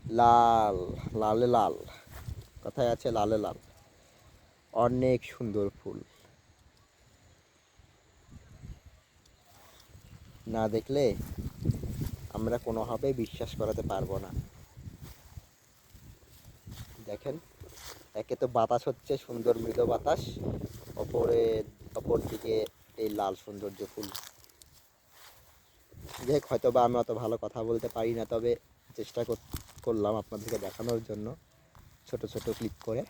লাল, লালে লাল, কথায় আছে লালে লাল। অনেক সুন্দর ফুল, না দেখলে আমরা কোনোভাবেই বিশ্বাস করাতে পারবো না। দেখেন, একে তো বাতাস হচ্ছে সুন্দর মৃদু বাতাস, অপর দিকে এই লাল সৌন্দর্য ফুল। যাই হোক, হয়তো বা আমি অত ভালো কথা বলতে পারি না, তবে চেষ্টা করলাম আপনাদেরকে দেখানোর জন্য ছোট ছোট ক্লিক করে।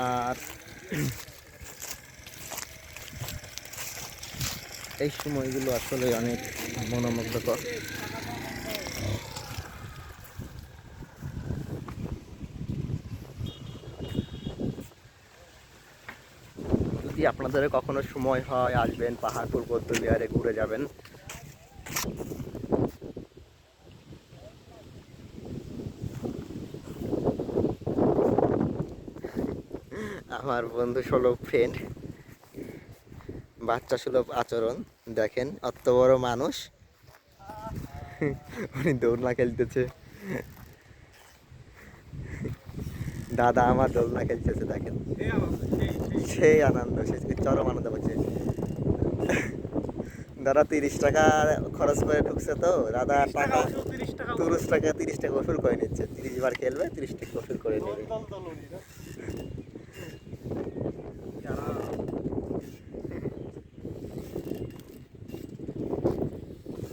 আর এই সময়গুলো আসলে অনেক মনোমুগ্ধকর। যদি আপনাদের কখনো সময় হয়, আসবেন পাহাড়পুর বৌদ্ধবিহারে, ঘুরে যাবেন। আমার বন্ধু সুলভ ফ্রেন্ড, বাচ্চা সুলভ আচরণ। দেখেন, অত বড় মানুষ উনি দোলনা খেলতেছে। দাদা আমার দোলনা খেলতেছে, দেখেন সেই আনন্দ, সে চরম আনন্দ পাচ্ছে। দাদা 30 টাকা খরচ করে ঢুকছে, তো দাদা টাকা 30 টাকা ওষুধ করে নিচ্ছে। 30 বার খেলবে, 30 টাকা ওষুধ করে নেবে।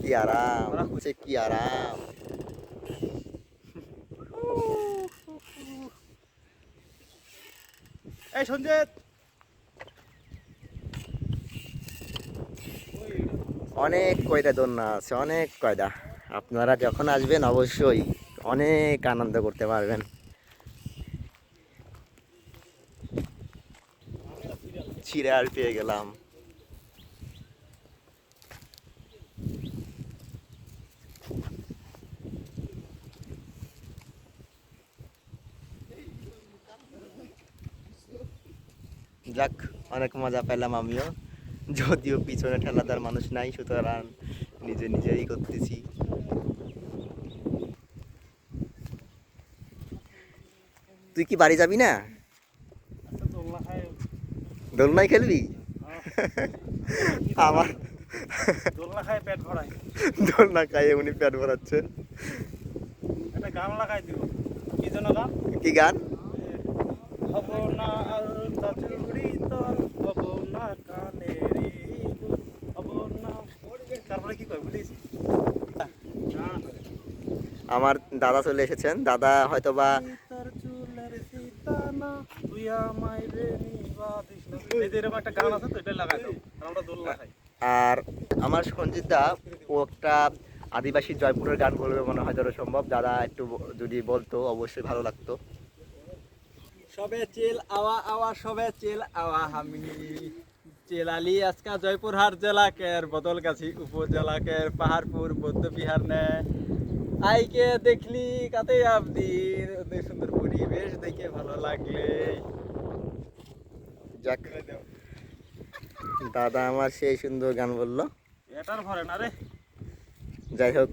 কি আরাম হচ্ছে, কি আরাম। এই সঞ্জিত, অনেক কয়টা দোলনা আছে, অনেক কয়টা। আপনারা যখন আসবেন অবশ্যই অনেক আনন্দ করতে পারবেন। ছিঁড়ে আর পেয়ে গেলাম। যাক, অনেক মজা পেলাম আমিও, যদিও পিছনে ঠেলাদার মানুষ নাই, সুতরাং নিজেই করতেছি। তুই কি বাড়ি যাবি না? দোলনায় খেলবি? আমার দোলনা খায় পেট ভরায়। দোলনা খাইয়ে উনি পেট ভরাচ্ছে। একটা গান লাগাই দিব। কি যেন গান? কি গান? হব না আর চাচুরি তোর, হব না কানেরি দুল, হব না। তারপরে কি কয় বলিস? আমার দাদা চলে এসেছেন, দাদা হয়তো বা তোর চুলের সীতানা, তুই আমায় রে নিবাদিস না। এই যে এরকম একটা গান আছে, তো এটা লাগাই দাও, আমরা দোলনা খাই। আর আমার সঞ্জিত দা, ও একটা আদিবাসী জয়পুরের গান বলবে মনে হয় যত সম্ভব। দাদা একটু যদি বলতো অবশ্যই ভালো লাগতো। সবে চেল আওয়া আওয়া, সবে চেল আওয়া হামি চেলালি আজকা জয়পুরহাট জেলাকের বদলগাছি উপজেলাকের পাহাড়পুর বৌদ্ধবিহার নে আইকে দেখলি কাতে আবদিন, অতি সুন্দর পরিবেশ দেখে ভালো লাগলে। যাক, দাদা আমার সেই সুন্দর গান বললো। এটার ভরে না রে। যাই হোক,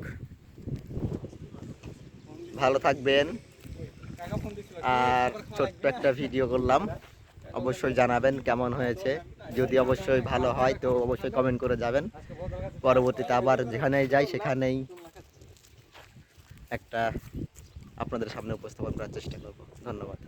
ভালো থাকবেন। আর ছোট্ট একটা ভিডিও করলাম, অবশ্যই জানাবেন কেমন হয়েছে। যদি অবশ্যই ভালো হয় তো অবশ্যই কমেন্ট করে যাবেন। পরবর্তীতে আবার যেখানেই যাই সেখানেই একটা আপনাদের সামনে উপস্থাপন করার চেষ্টা করব। ধন্যবাদ।